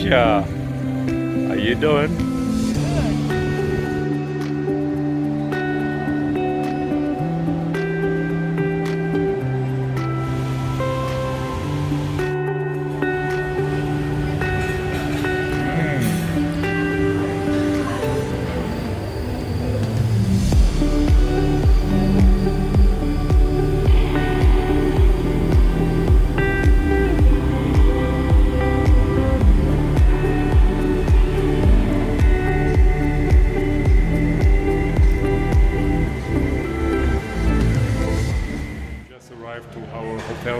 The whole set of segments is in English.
Katia, how you doing? Arrived to our hotel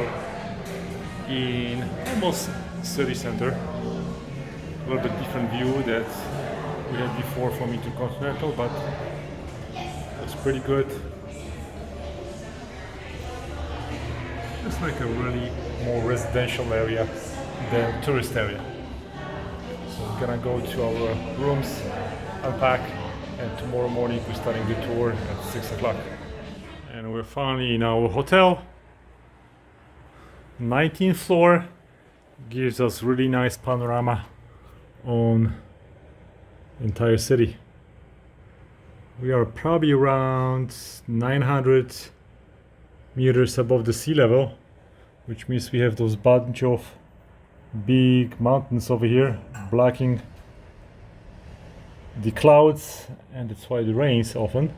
in almost city center. A little bit different view that we had before from Intercontinental, but it's pretty good. It's like a really more residential area than tourist area. So we're gonna go to our rooms, unpack, and tomorrow morning we're starting the tour at 6 o'clock. And we're finally in our hotel. 19th floor, gives us really nice panorama on entire city. We are probably around 900 meters above the sea level, which means we have those bunch of big mountains over here blocking the clouds, and that's why it rains often.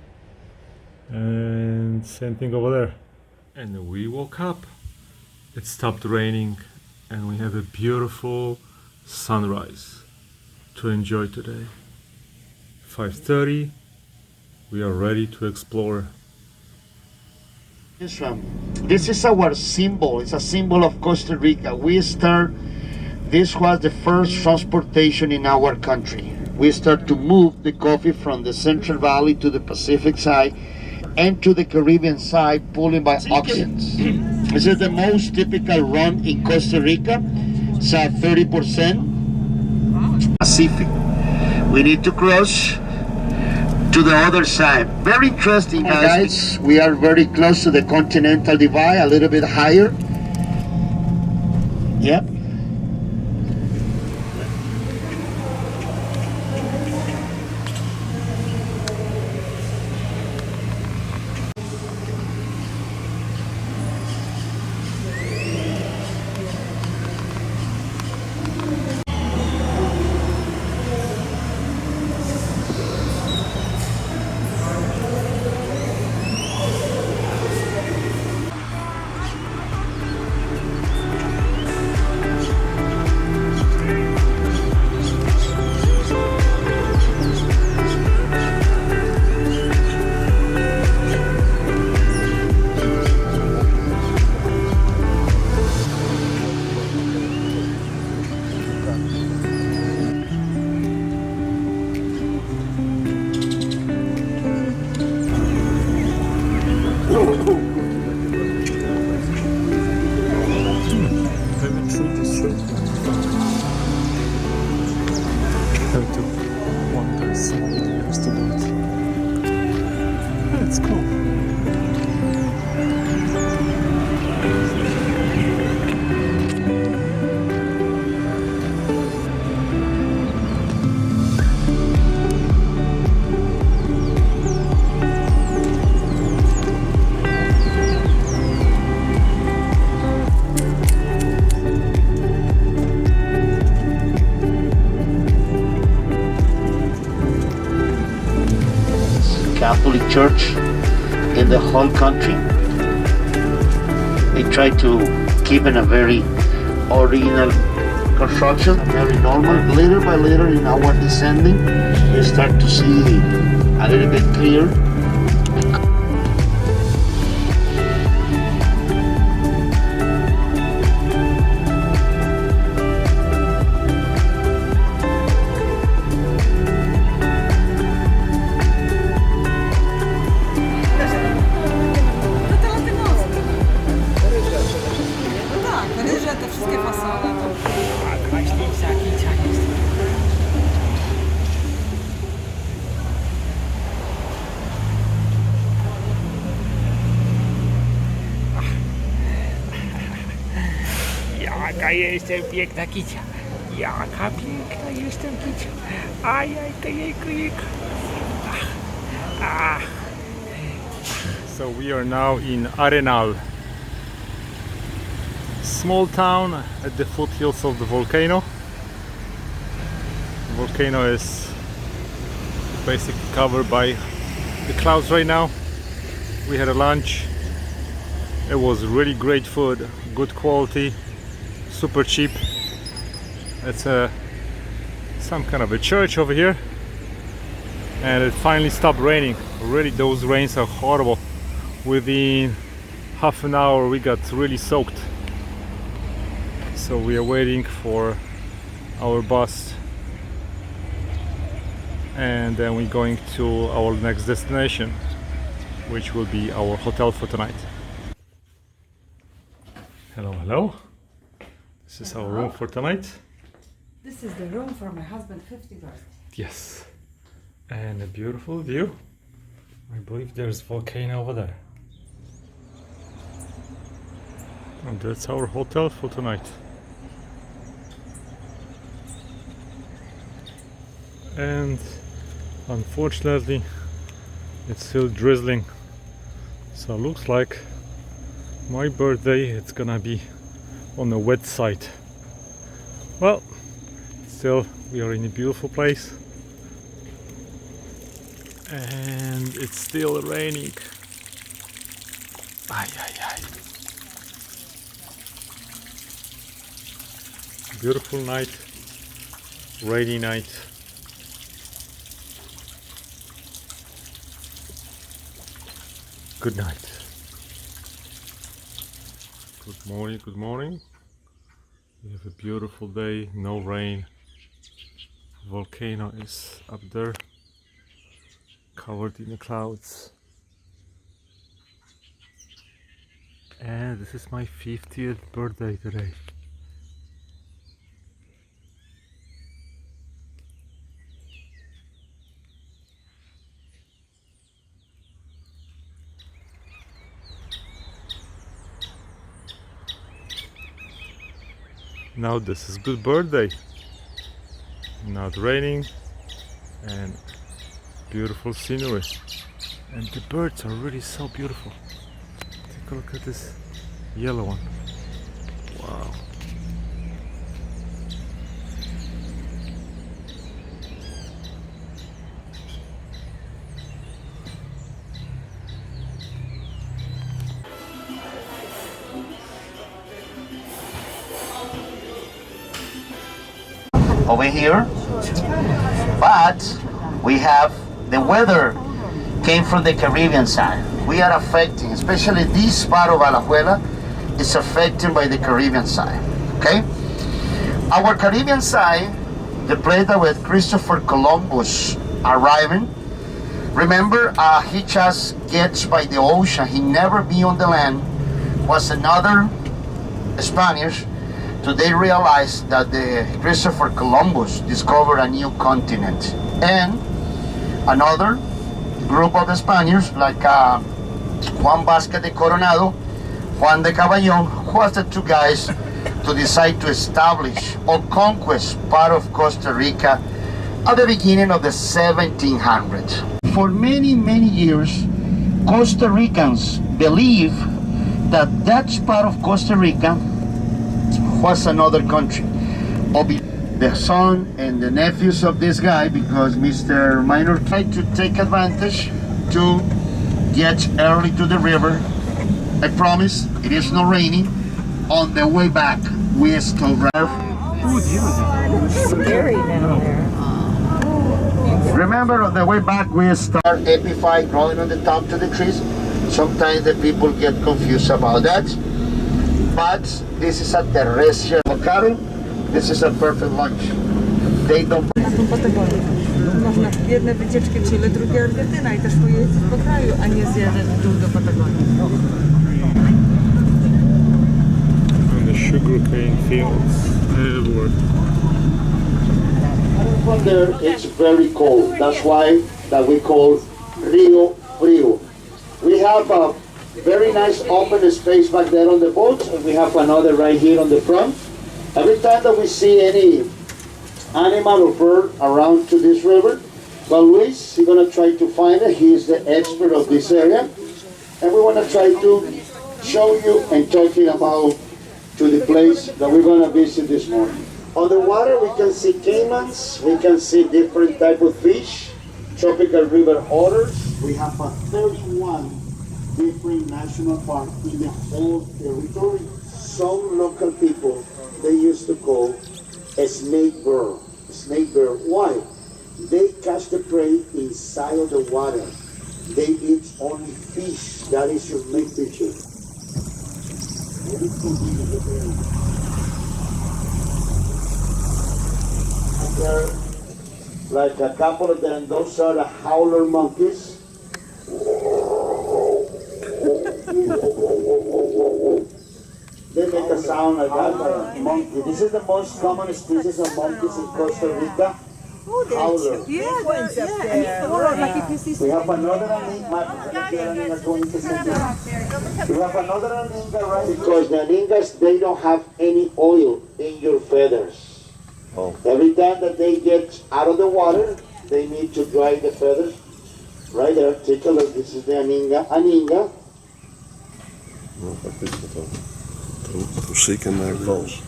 And same thing over there. And we woke up. It stopped raining and we have a beautiful sunrise to enjoy today. 5:30, we are ready to explore. This is our symbol. It's a symbol of Costa Rica. This was the first transportation in our country. We start to move the coffee from the Central Valley to the Pacific side and to the Caribbean side, pulling by oxens. This is the most typical run in Costa Rica. It's 30% Pacific. We need to cross to the other side. Very interesting, guys. We are very close to the Continental Divide, a little bit higher. Yep. That's cool. Catholic Church in the whole country. They try to keep in a very original construction, very normal. Little by little in our descending, we start to see a little bit clear. Jaka jestem piękna kicia. Jaka piękna jestem, Kiciu. Ajaj, jejku. So we are now in Arenal, small town at the foothills of the volcano. The volcano is basically covered by the clouds right now. We had a lunch. It was really great food, good quality, super cheap. It's some kind of a church over here, and it finally stopped raining. Really, those rains are horrible. Within half an hour we got really soaked, so we are waiting for our bus, and then we're going to our next destination, which will be our hotel for tonight. Hello. This is our room for tonight. This is the room for my husband's 50th birthday. Yes, and a beautiful view. I believe there's a volcano over there. And that's our hotel for tonight. And unfortunately it's still drizzling, so it looks like my birthday it's gonna be on the wet side. Well, still we are in a beautiful place, and it's still raining. Ay. Beautiful night, rainy night. Good night. Good morning. We have a beautiful day, no rain. Volcano is up there, covered in the clouds. And this is my 50th birthday today. Now this is good birthday. Not raining and beautiful scenery. And the birds are really so beautiful. Take a look at this yellow one. Wow. Over here, but we have the weather came from the Caribbean side. We are affecting, especially this part of Alajuela is affected by the Caribbean side. Okay, our Caribbean side, the place that with Christopher Columbus arriving. Remember, he just gets by the ocean. He never be on the land. Was another Spanish. Today realized that the Christopher Columbus discovered a new continent, and another group of Spaniards like Juan Vázquez de Coronado, Juan de Caballón, was the two guys to decide to establish or conquest part of Costa Rica at the beginning of the 1700s. For many years, Costa Ricans believe that that part of Costa Rica was another country. The son and the nephews of this guy, because Mr. Minor tried to take advantage to get early to the river. I promise it is not raining. On the way back, we still drive. Scary down there. Remember, on the way back, we start epiphyte growing on the top of the trees. Sometimes the people get confused about that. But this is a terrestrial avocado. This is a perfect lunch. They don't. Na tą Patagonię. Można jedne wycieczki w Chile, drugie Argentyna i też pojeździć po kraju, a nie zjeżdżać w dół do Patagonii. And the sugarcane fields everywhere. There it's very cold. That's why that we call Rio Frio. We have a very nice open space back there on the boat, and we have another right here on the front. Every time that we see any animal or bird around to this river. But Luis, he's gonna try to find it. He is the expert of this area. And we wanna try to show you and talking about to the place that we're gonna visit this morning. On the water, we can see caimans, we can see different type of fish, tropical river otters. We have 31 different national parks in the whole territory. Some local people, they used to call a snake bear. Snake bear, why? They catch the prey inside of the water. They eat only fish. That is your main picture. There, like a couple of them, those are the howler monkeys. They make a sound like that, like a monkey. This is the most common species of monkeys in Costa Rica. Howler. Yeah, yeah. We have another aninga. We have another aninga, right? Because the aningas, they don't have any oil in your feathers. Oh. Every time that they get out of the water, they need to dry the feathers. Right there, take a look. This is the aninga. Aninga. No, faktycznie tą szyjkę ma jak wąż.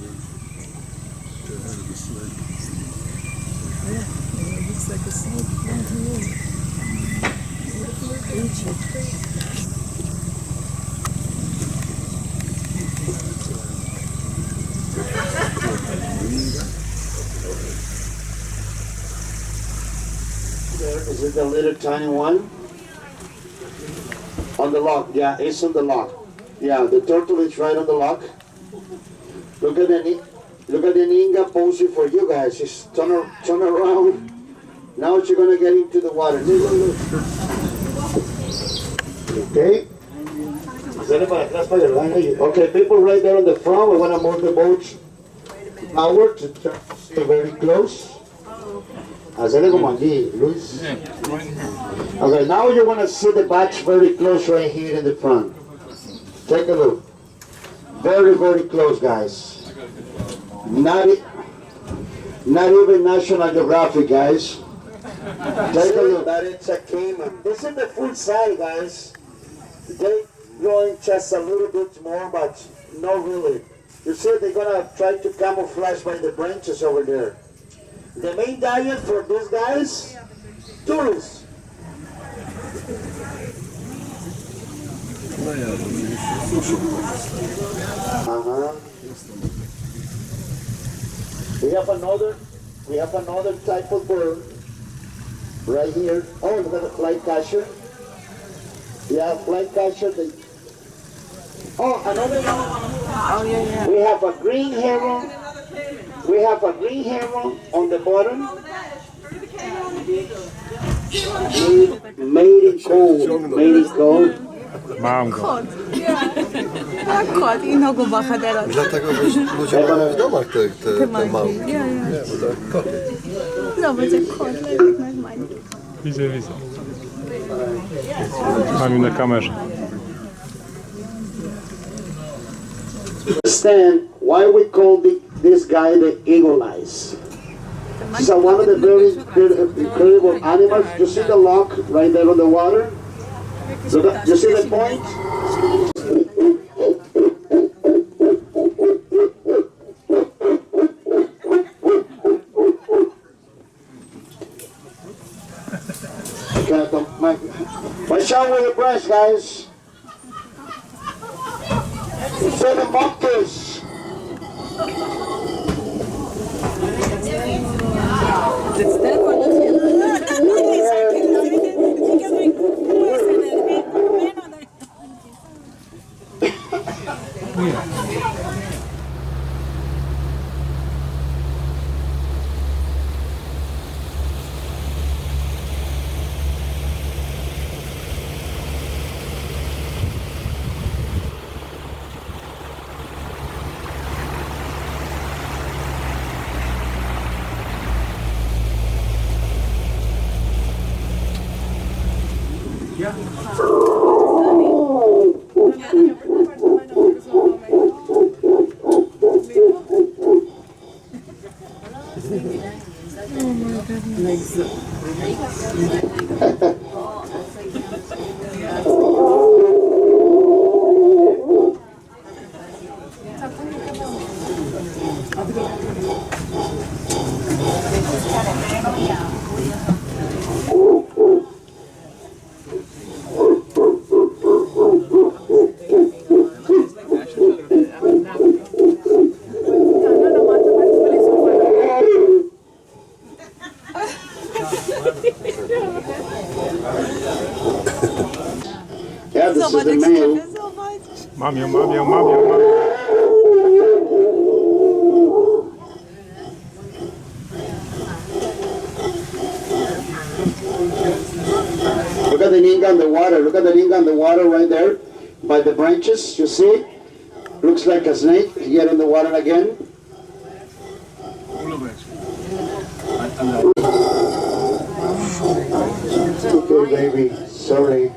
There, is it the little tiny one? On the lock, yeah, it's on the lock. Yeah, the turtle is right on the lock. Look at the Ninga posing for you guys. Just turn around. Now she's gonna get into the water. Look. Okay. Okay, people right there on the front. We wanna move the boats outward to see very close. Hacerle como aquí, Luis. Okay, now you want to see the bats very close right here in the front. Take a look. Very, very close, guys. Not even National Geographic, guys. Take a look. That it's a caiman. This is the full size, guys. They growing just a little bit more, but not really. You see, they're gonna try to camouflage by the branches over there. The main diet for these guys, tourists. We have another type of bird right here. Oh, look at the flycatcher. Yeah, flycatcher. Oh, another one. Oh, yeah. We have a green heron. We have a green heron on the bottom. Made in cold. Mam go. Kot. Tak, kot i nogą waha teraz. Dlatego ludzie mają w domach te małpki. Ja. Nie, bo to koty. Zobacz jak kot leży normalnie. Widzę. Mam ją na kamerze. Understand why we call this guy the eagle eyes. These are one of the very incredible animals. You see the lock right there on the water? So you see the point? Watch out with the brush, guys. So the monkeys. Yeah, this is Zobacz, the jak male. się zobacz. Mam ją, mam ją, mam ją, mam ją. Look at the ninga on the water. Look at the ninga on the water right there by the branches. You see? Looks like a snake. Get in the water again. Okay, baby. Sorry.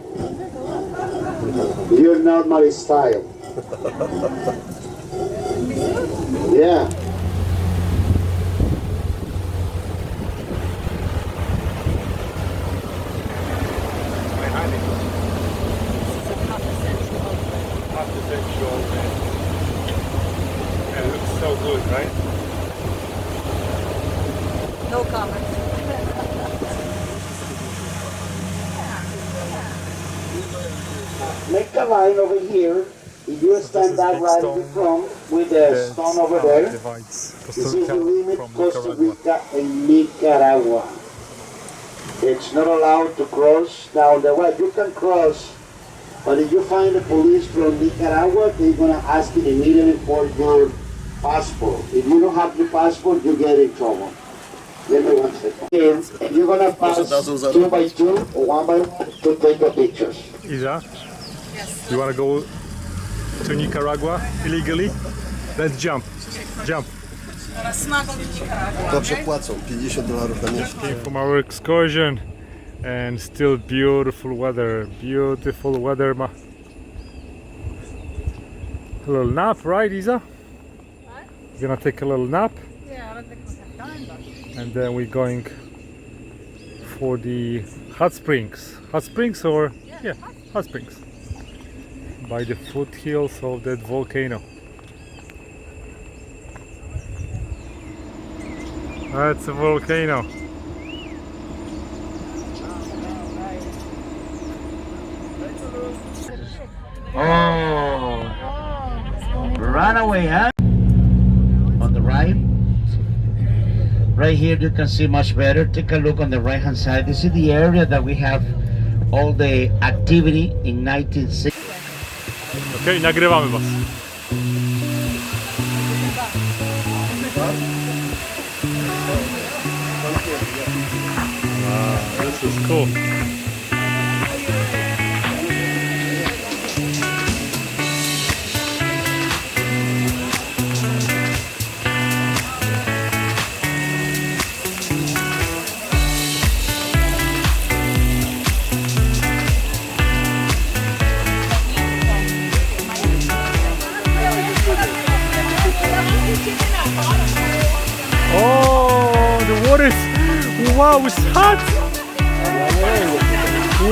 You're not my style. Yeah. It looks so good, right? No comment. Make a line over here. If you stand that right in front with the stone over there, Divides this Costa is the Rica limit from Costa Nicaragua. Rica and Nicaragua. It's not allowed to cross. Now, the way you can cross, but if you find the police from Nicaragua, they're gonna ask you immediately for your passport. If you don't have your passport, you get in trouble. Give me 1 second. And you're gonna pass 2 by 2 or 1 by 1 to take the pictures. Isa, you wanna go to Nicaragua illegally? Let's jump. Jump. Dobrze płacą, $50 na miesiąc. Came from our excursion and still beautiful weather. Beautiful weather. A little nap, right, Isa? You're gonna take a little nap Yeah, I don't think we have time, but... and then we're going for the hot springs. Hot springs or yeah, hot springs. By the foothills of that volcano. That's a volcano. Oh, runaway, huh? On the right. Right here you can see much better. Take a look on the right hand side. This is the area that we have all the activity in 1960. Okej, nagrywamy was. Wow, this is cool. Oh, the water is, wow, it's hot.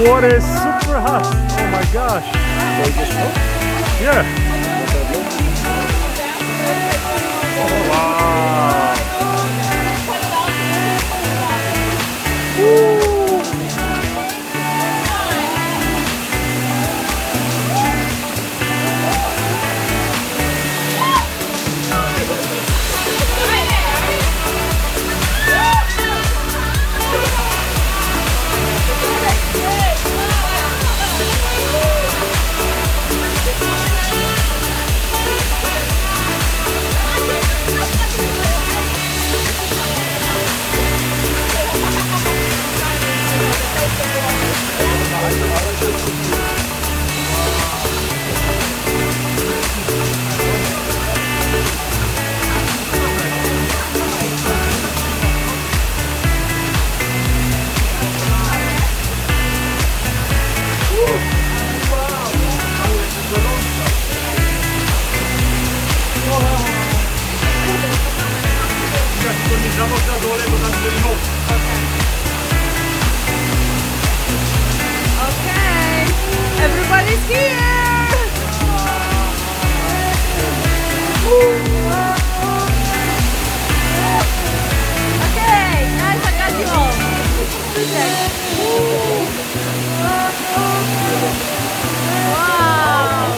Water is super hot. Oh my gosh. Yeah. Wow. Woo. Con mis amos a dole, con Okay, everybody's here. Okay, guys, I got you all. Wow.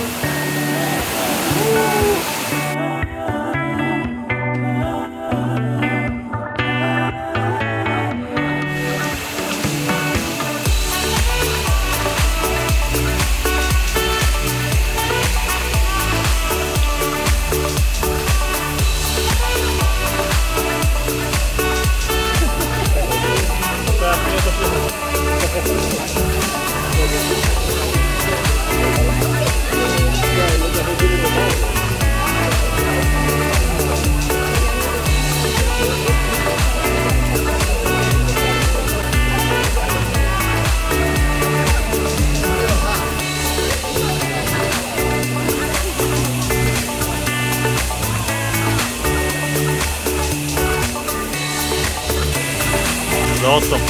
Awesome.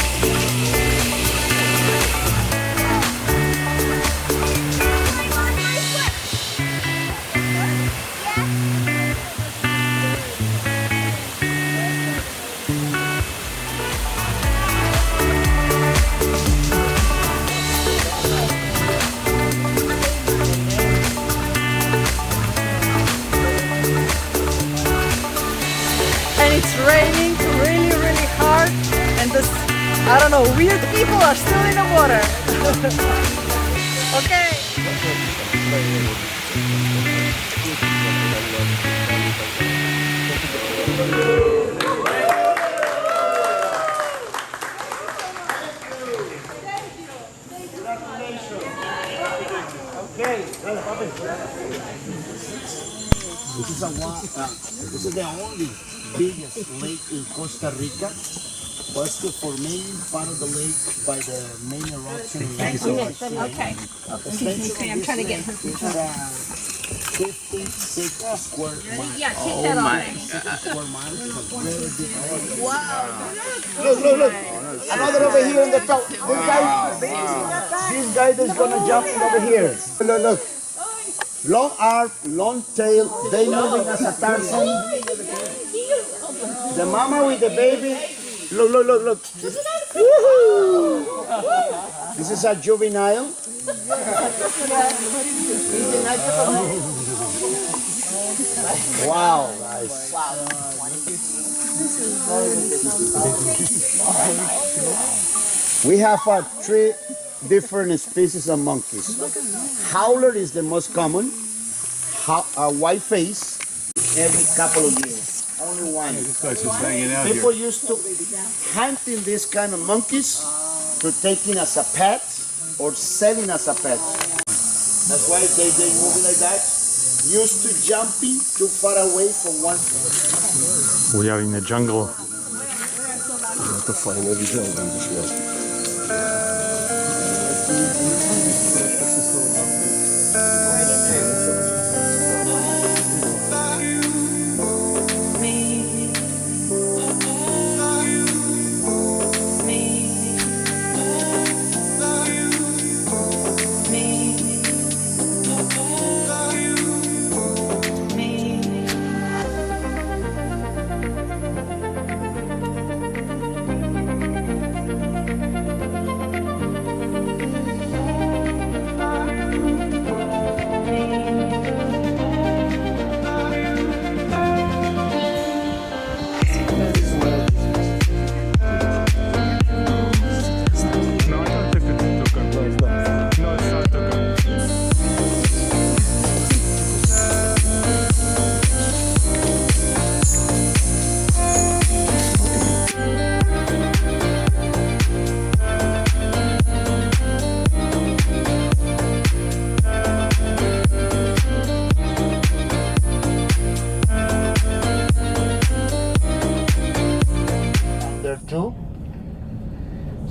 And it's raining really, really hard. And this, I don't know, weird people are still in the water. Okay. This is the only biggest lake in Costa Rica. Was the formation part of the lake by the main eruption. Okay. Okay, I'm trying to get her. 56 square miles. Yeah, take that off. Square miles. Wow. Look. Another over here in the top. This guy is gonna jump in over here. Look. Long arm, long tail, they moving as a Tarzan. The mama with the baby. Look. Woohoo! This is a juvenile. Wow, guys. We have 3 different species of monkeys. Howler is the most common. A white face every couple of years. Only one. This guy's just hanging out People used to hunting these kind of monkeys to taking as a pet or selling as a pet. That's why they moving like that. Used to jumping too far away from one. We are in the jungle. To fajne widziałem będziesz miał.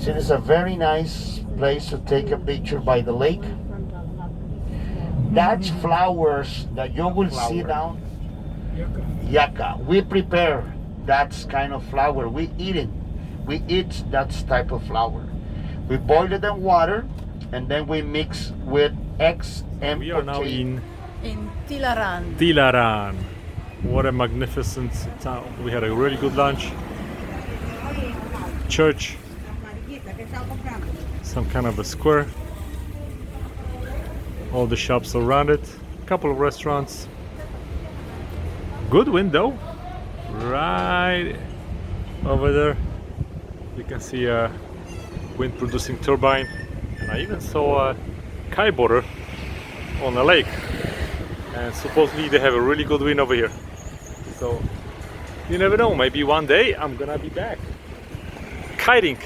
It is a very nice place to take a picture by the lake. That's flowers that you will see down. Yucca. We prepare that kind of flower. We eat it. we eat that type of flour. We boil it in water, and then we mix with eggs and We are now protein. In Tilaran. Tilaran. What a magnificent town. We had a really good lunch. Church. Some kind of a square. All the shops around it. A couple of restaurants. Good window. Right over there. You can see a wind producing turbine. And I even saw a kiteboarder on a lake. And supposedly they have a really good wind over here. So you never know, maybe one day I'm gonna be back kiting.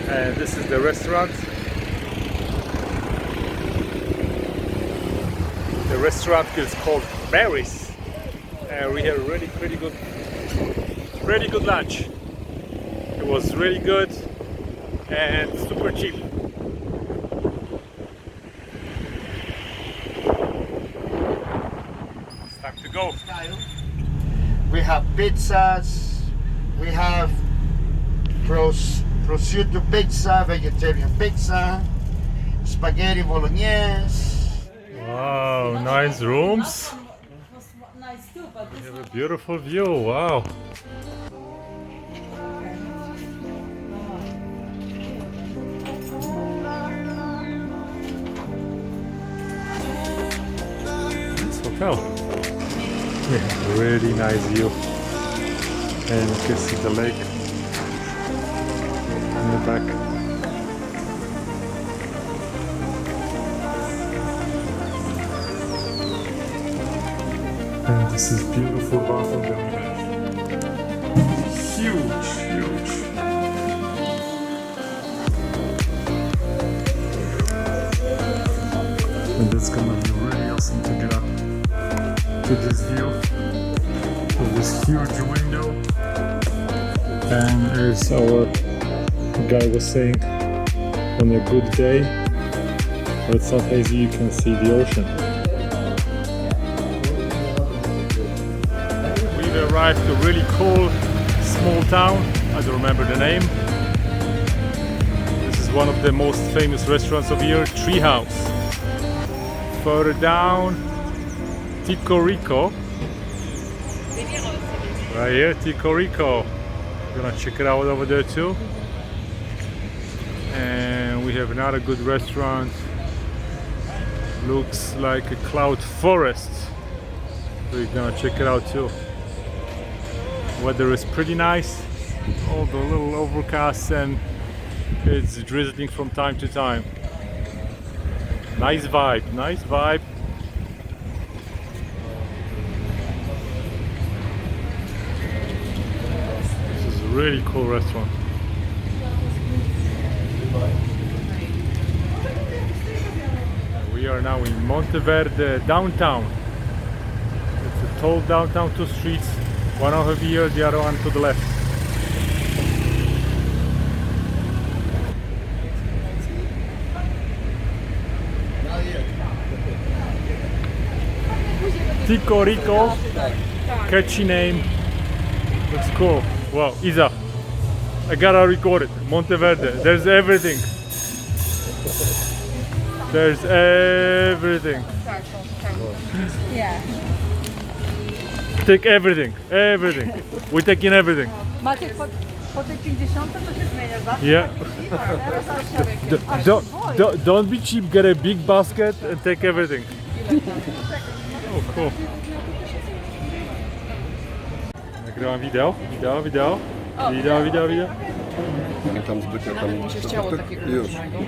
And this is the restaurant. The restaurant is called Mary's. And we had a really pretty good lunch. It was really good and super cheap. It's time to go. We have pizzas, we have prosciutto pizza, vegetarian pizza, spaghetti bolognese. Wow, nice rooms. We have a beautiful view. Wow. This hotel. Yeah, really nice view. And you can see the lake in the back. And this is beautiful bathroom down there. Huge, huge. And that's gonna be really awesome to get up to this view of this huge window. And as our guy was saying, on a good day, or it's not hazy, you can see the ocean. We've arrived to a really cool small town. I don't remember the name. This is one of the most famous restaurants of here, Treehouse. Further down, Tico Rico. Right here, Tico Rico. Gonna check it out over there too. And we have another good restaurant. Looks like a cloud forest. So we're gonna check it out too. Weather is pretty nice. All the little overcasts and it's drizzling from time to time. Nice vibe, nice vibe. This is a really cool restaurant. We are now in Monte Verde downtown. It's a tall downtown, two streets, one over here, the other one to the left. Tico Rico, catchy name, looks cool. Wow, Isa, I gotta record it. Monte Verde, there's everything. There's everything. Yeah. Take everything, everything. We're taking everything. Maciej, po tej 50 to się zmienia, zawsze. Yeah. Teraz Don't be cheap, get a big basket and take everything. Oh, cool. Nagrywam wideo. Nie tam zbytnio tam... Mi się chciało takiego Już. różnego.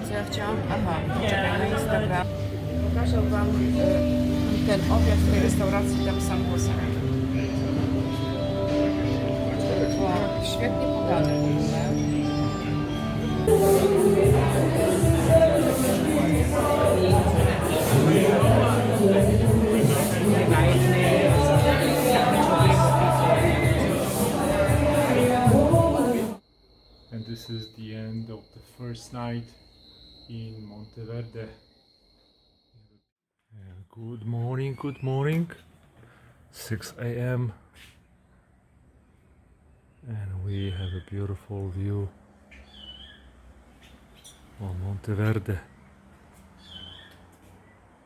Co ja chciałam? Aha, czekaj, na Instagram. Pokażę wam ten obiad w tej restauracji tam sam głosem. Świetnie podane w ogóle. And this is the end of the first night in Monte Verde. Good morning, good morning. 6 a.m. And we have a beautiful view of Monte Verde.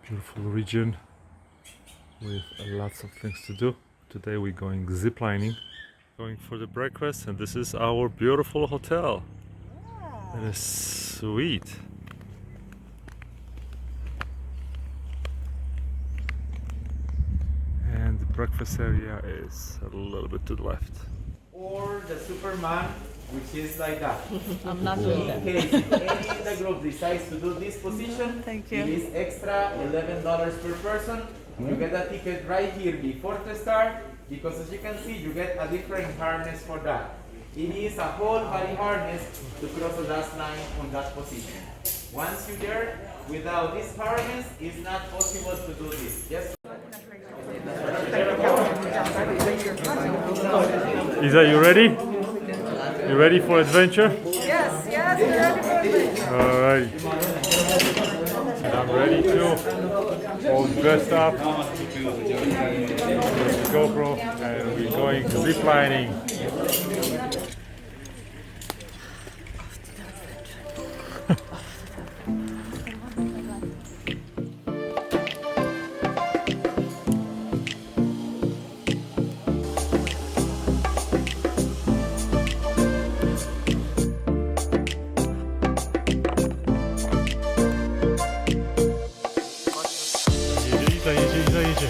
Beautiful region with lots of things to do. Today we're going ziplining, going for the breakfast, and this is our beautiful hotel. It is sweet. And the breakfast area is a little bit to the left. Or the Superman, which is like that. I'm not doing that. In case any in the group decides to do this position, Thank you. it is extra $11 per person. You get a ticket right here before the start, because as you can see, you get a different harness for that. It is a whole body harness to cross the last line on that position. Once you're there, without this harness, it's not possible to do this. Just Isa, you ready? You ready for adventure? Yes, yes, we're ready for adventure. Alright. And I'm ready too. All dressed up. With the GoPro, and we're going ziplining. Jedzie.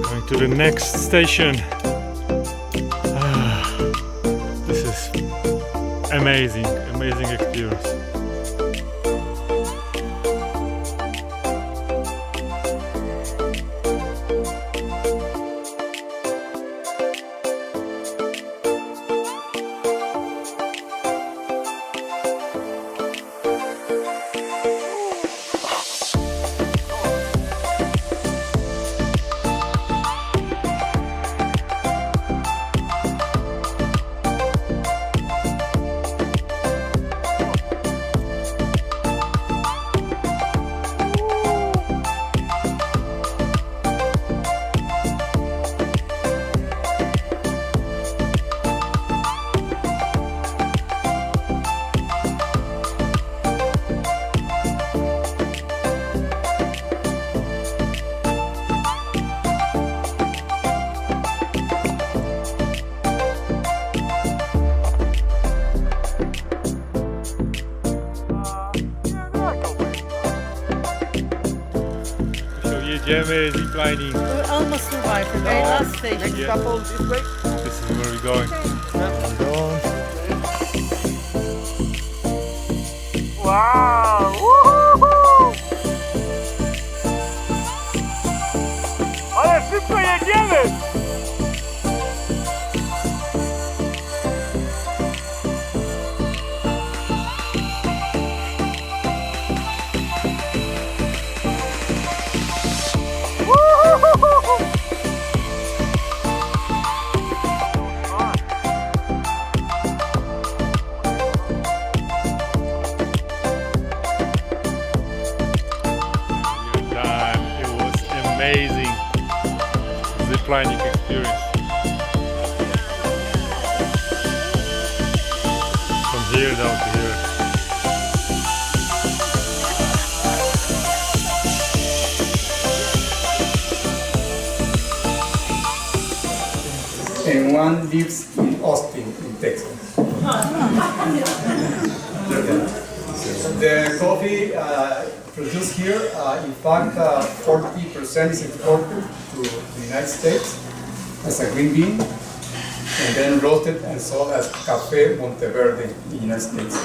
Going to the next station. This is amazing experience. Jedziemy ziplining. We almost survived the last station. Yeah. This is where we're going. wow! Woohoo! Ale szybko jedziemy! Amazing ziplining experience. From here down to here. And one lives in Austin, in Texas. The coffee produced here, in fact, 40% is exported to the United States as a green bean, and then roasted and sold as Café Monte Verde in the United States.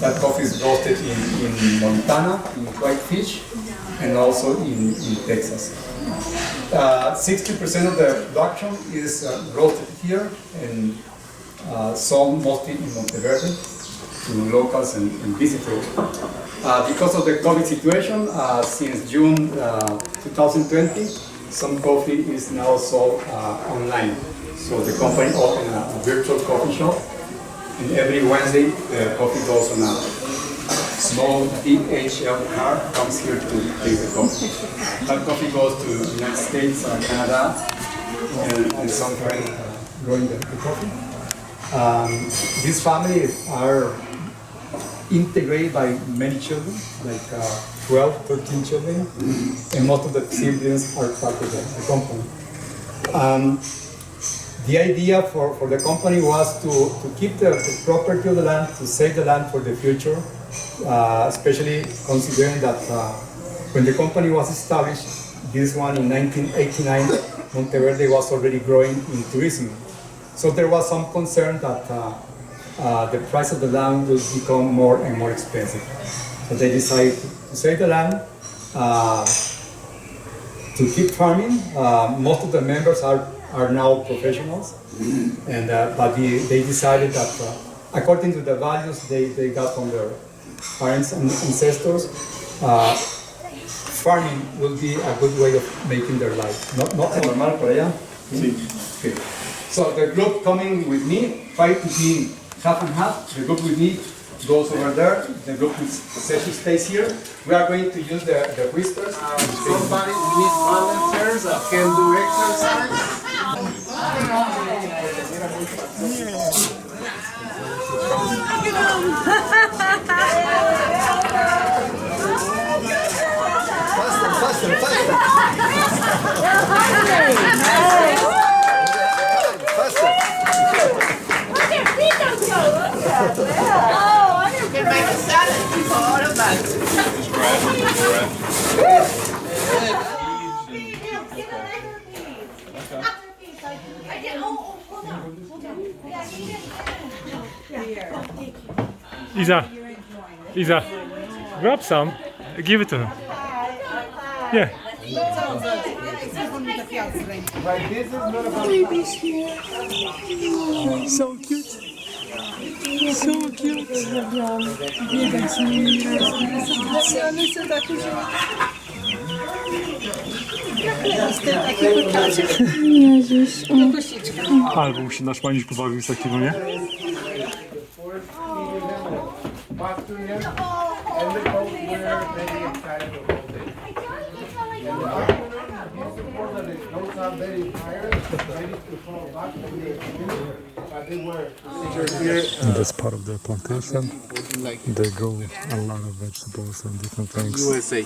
That coffee is roasted in Montana, in Whitefish, and also in Texas. 60% of the production is roasted here and sold mostly in Monte Verde to locals and visitors. Because of the COVID situation, since June 2020, some coffee is now sold online. So the company opened a virtual coffee shop, and every Wednesday the coffee goes on a small DHL car, comes here to take the coffee. That coffee goes to the United States, Canada, and some friends growing the coffee. These families are integrated by many children, like 12, 13 children, and most of the siblings are part of the company. The idea for the company was to keep the property of the land, to save the land for the future, especially considering that when the company was established, this one in 1989, Monte Verde was already growing in tourism. So there was some concern that the price of the land will become more and more expensive. So they decided to save the land, to keep farming. Most of the members are now professionals, and but they decided that according to the values they got from their parents and ancestors, farming will be a good way of making their life. Not normal por allá. Sí. Okay. So the group coming with me try to be half and half. The group with me goes over there. The group with Session stays here. We are going to use the whispers. Somebody need volunteers that can do exercise. You can make a salad for all of us. Isa, grab some, give it to him. Yeah. Like this is not about So cute. So cute. Albo musi nasz panić pobawił z takiego, nie? bacteria and the cold were very excited about it. And the argument support that the goats are very tired, ready to fall back to the community, but they were here. And that's part of the plantation. They grow a lot of vegetables and different things. USA.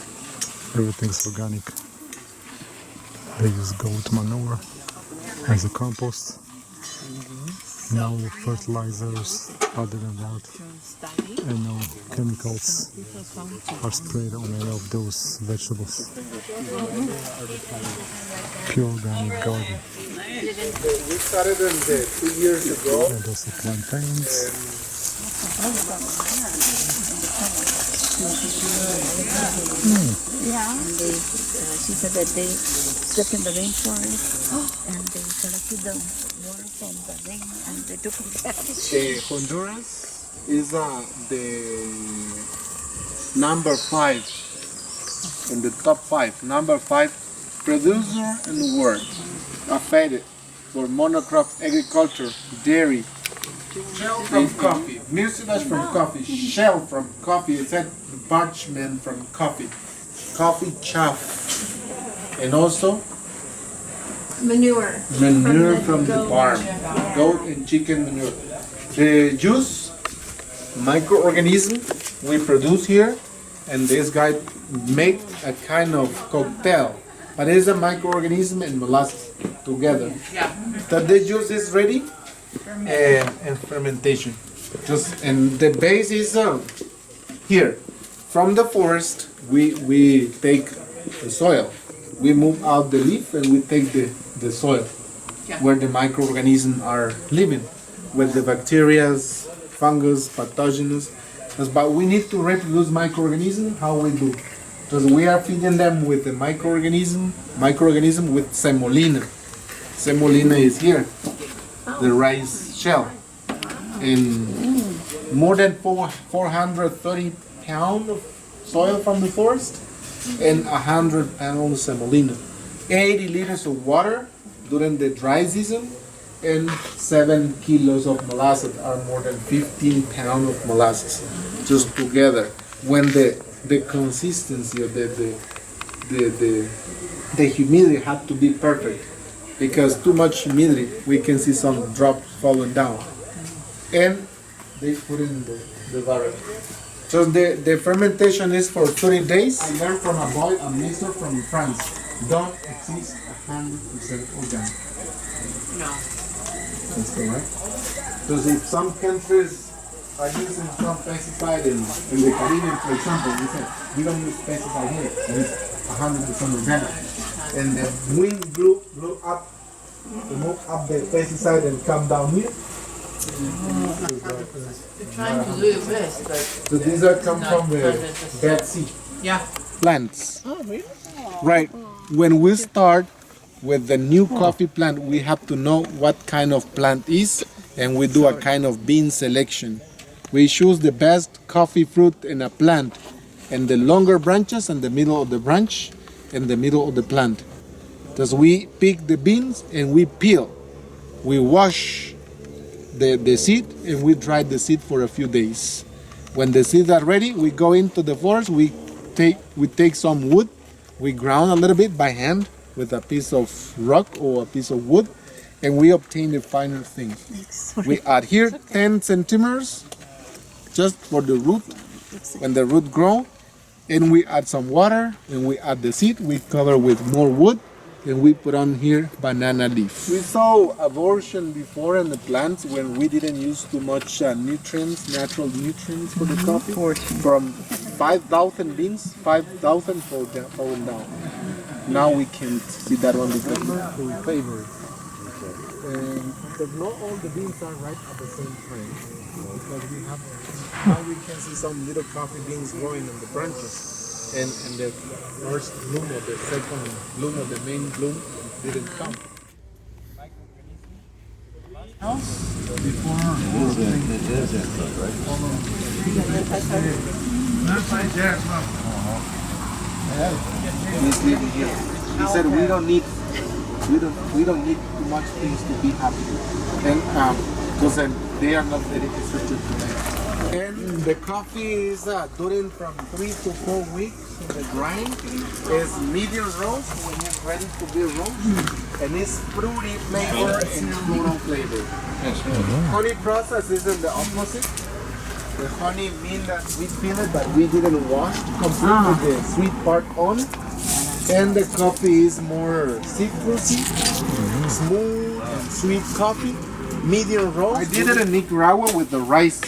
Everything's organic. They use goat manure as a compost. No fertilizers other than that, and no chemicals are sprayed on any of those vegetables. Pure organic garden. We started them 2 years ago. And those are plantains. Yeah, and she said that they slept in the rainforest and they collected the water from the rain and they took it back. Honduras is the number 5 in the top 5. Number 5 producer in the world, affected for monocrop agriculture, dairy, shell from coffee, mucilage from coffee, shell from coffee, it's that parchment from coffee, coffee chaff, and also Manure. manure from the farm, goat and chicken manure. The juice, microorganism we produce here, and this guy make a kind of cocktail, but it's a microorganism and molasses together. Yeah. That the juice is ready, and fermentation. Just and the base is here. From the forest, we take the soil. We move out the leaf and we take the soil, where the microorganisms are living, with the bacteria, fungus, pathogens. But we need to reproduce microorganisms. How we do? Because we are feeding them with the microorganism with semolina. Semolina is here, the rice shell, and more than 430 pounds of soil from the forest, and 100 pounds semolina. 80 liters of water during the dry season, and 7 kilos of molasses are more than 15 pounds of molasses just together. When the consistency of the humidity had to be perfect, because too much humidity we can see some drops falling down, and they put in the barrel. So the fermentation is for 30 days. I learned from a boy, a master from France. Don't exceed 100% organic. No. That's correct. Because if some countries are using some pesticide in the Caribbean, for example, we said we don't use pesticide here, and it's 100% organic. And the wind blew up, moved up the pesticide and come down here. They're trying to do your best, but So these are come from the Dead Sea. yeah. Plants. Oh, really? Right. When we start with the new coffee plant, we have to know what kind of plant is, and we do a kind of bean selection. We choose the best coffee fruit in a plant, and the longer branches and the middle of the branch and the middle of the plant. Because we pick the beans and we peel. We wash the seed and we dry the seed for a few days. When the seeds are ready, we go into the forest, we take some wood, we ground a little bit by hand with a piece of rock or a piece of wood, and we obtain the final thing. We add here 10 centimeters just for the root. When the root grow, and we add some water, and we add the seed, we cover with more wood, and we put on here banana leaf. We saw abortion before in the plants when we didn't use too much nutrients, natural nutrients for the coffee. From 5,000 beans, 5,000 falling down. Now we can't see that one because we favor it. But not all the beans are ripe at the same time. Because we have, now we can see some little coffee beans growing on the branches. And the first bloom or the second bloom or the main bloom didn't come. He said we don't need too much things to be happy, and because they are not very restricted to that. And the coffee is during from 3 to 4 weeks in the grind. It's medium roast when it's ready to be roasted, and it's fruity flavor and floral flavor. Honey process is in the opposite. The honey means that we peel it, but we didn't wash completely the sweet part on. And the coffee is more citrusy, smooth and sweet coffee, medium roast. I did it in Nicaragua with the rice.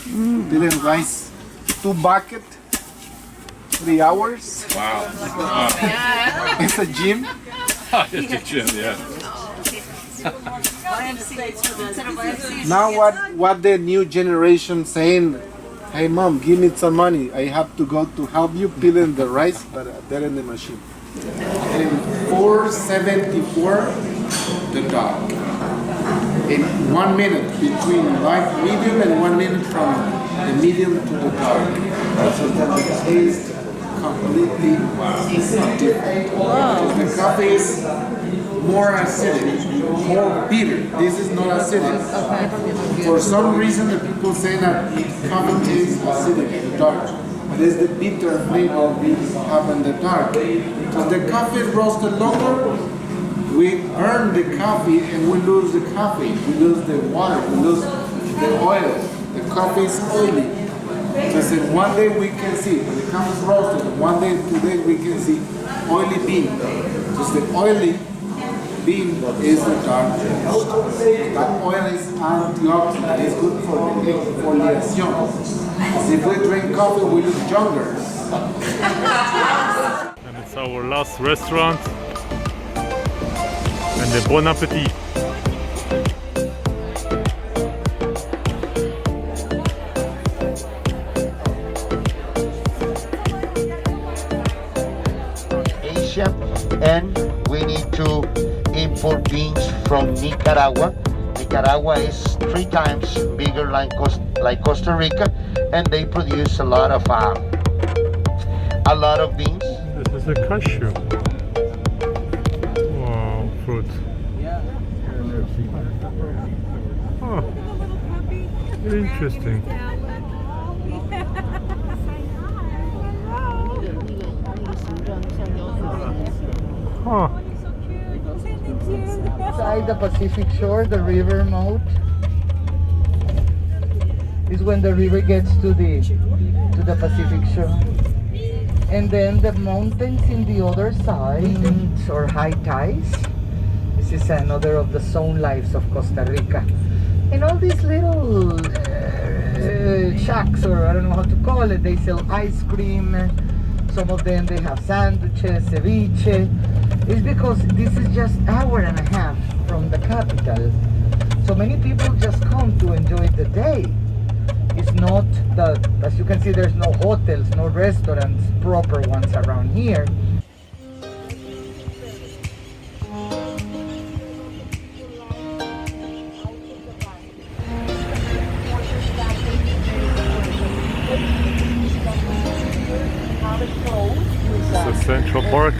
Didn't rice, 2 buckets, 3 hours. Wow. It's a gym. It's a gym, yeah. Now what the new generation saying? Hey mom, give me some money. I have to go to help you peeling the rice, but they're in the machine. And 474 the dog. In 1 minute between light medium and 1 minute from the medium to the dark. So that the taste completely different. The coffee is more acidic, more bitter. This is not acidic. For some reason the people say that coffee tastes acidic in the dark. But it's the bitter flavor we have in the dark. Because the coffee is roasted longer, we burn the coffee and we lose the coffee. We lose the water, we lose the oil. The coffee is oily. Because in 1 day we can see, when it comes roasted, 1 day, 2 days we can see oily bean. Because the oily bean is the dark roast. That oil is antioxidant, it's good for the exfoliation. Because if we drink coffee, we look younger. And it's our last restaurant. And bon appetit. Asia, and we need to import beans from Nicaragua. Nicaragua is 3 times bigger like Costa Rica, and they produce a lot of a lot of beans. This is a cashew. Wow, fruit. Oh, interesting. Huh. Inside the Pacific shore, the river mode is when the river gets to the Pacific shore. And then the mountains in the other side, or high tides. This is another of the zone lives of Costa Rica. And all these little shacks, or I don't know how to call it, they sell ice cream. Some of them, they have sandwiches, ceviche. It's because this is just an hour and a half from the capital. So many people just come to enjoy the day. It's not as you can see, there's no hotels, no restaurants, proper ones around here. This is Central Park.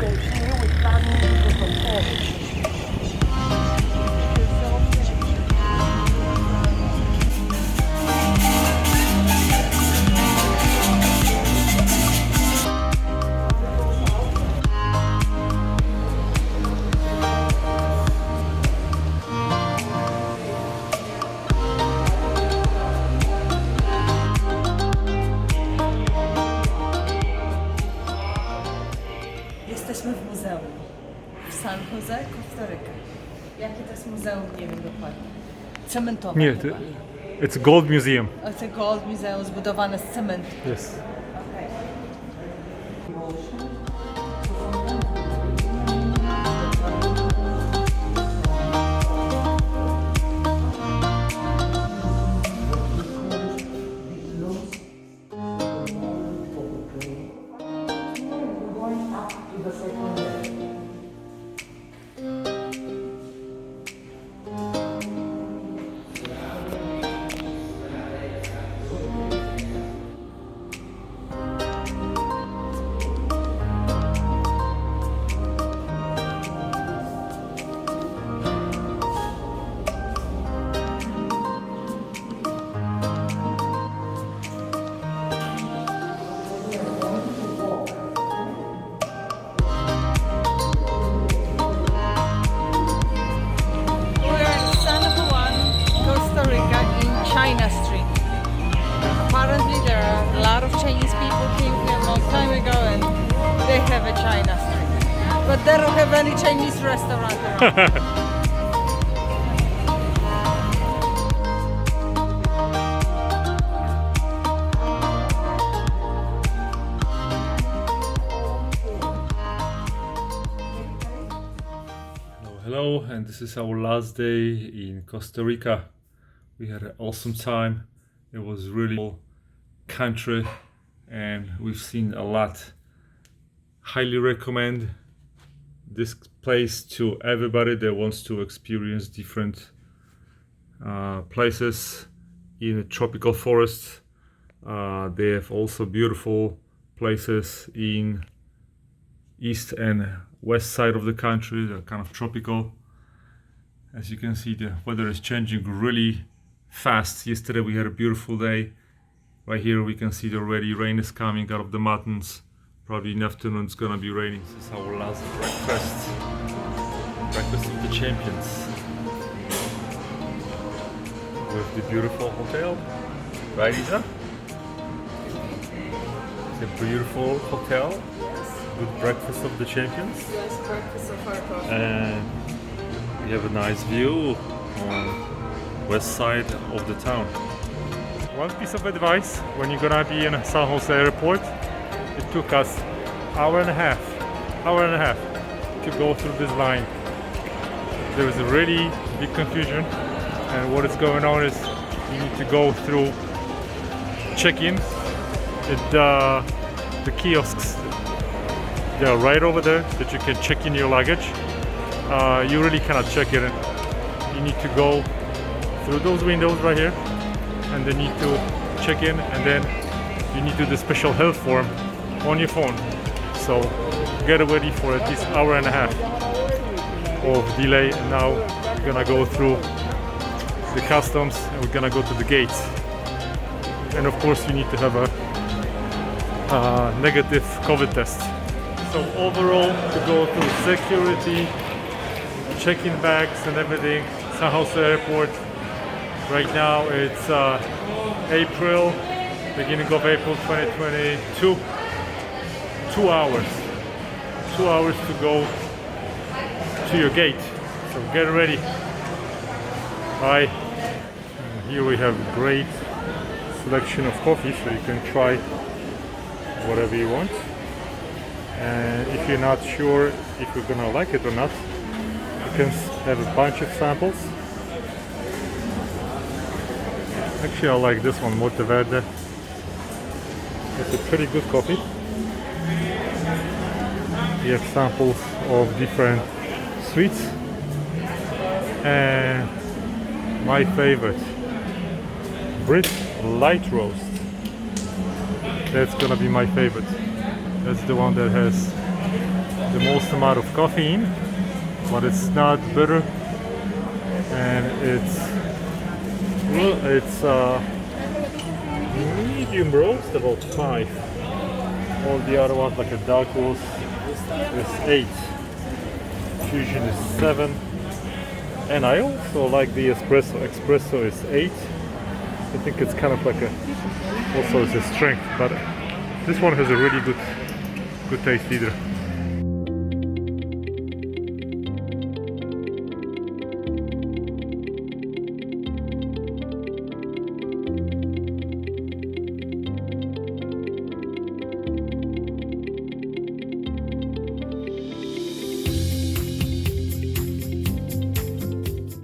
Jesteśmy w muzeum w San Jose, Costa Rica. Jakie to jest muzeum? Nie wiem dokładnie. Cementowe. Nie, it's a gold museum. It's a gold muzeum zbudowane z cementu. Yes. China Street. Apparently there are a lot of Chinese people came here a long time ago and they have a China Street. But they don't have any Chinese restaurant around. Hello, and this is our last day in Costa Rica. We had an awesome time. It was really cool country and we've seen a lot. Highly recommend this place to everybody that wants to experience different places in a tropical forest. They have also beautiful places in east and west side of the country. They're kind of tropical. As you can see, the weather is changing really fast. Yesterday we had a beautiful day. Right here we can see already rain is coming out of the mountains. Probably in the afternoon it's gonna be raining. This is our last breakfast. Breakfast of the champions. With the beautiful hotel. Right, Isa? It's a beautiful hotel. Good breakfast of the champions. Yes, breakfast of our coffee. And we have a nice view on west side of the town. One piece of advice when you're gonna be in San Jose airport, it took us hour and a half to go through this line. There was a really big confusion, and what is going on is you need to go through check-in at the kiosks. They are right over there that you can check in your luggage. You really cannot check it in. You need to go through those windows right here, and then need to check in, and then you need to do the special health form on your phone. so get ready for at least hour and a half of delay. And now we're gonna go through the customs and we're gonna go to the gates. And of course you need to have a negative COVID test. So overall, to go through security, check-in bags and everything, San Jose Airport. Right now it's April, beginning of April 2022. 2 hours. 2 hours to go to your gate. So get ready. Hi. And here we have great selection of coffee, so you can try whatever you want. And if you're not sure if you're gonna like it or not, you can have a bunch of samples. Actually, I like this one, Monte Verde. It's a pretty good coffee. You have samples of different sweets. And my favorite, Brit Light Roast. That's gonna be my favorite. That's the one that has the most amount of caffeine, but it's not bitter, and it's medium roast, about 5. All the other ones, like a dark roast, is 8. Fusion is 7, and I also like the espresso. Espresso is 8. I think it's kind of like also it's a strength, but this one has a really good taste either.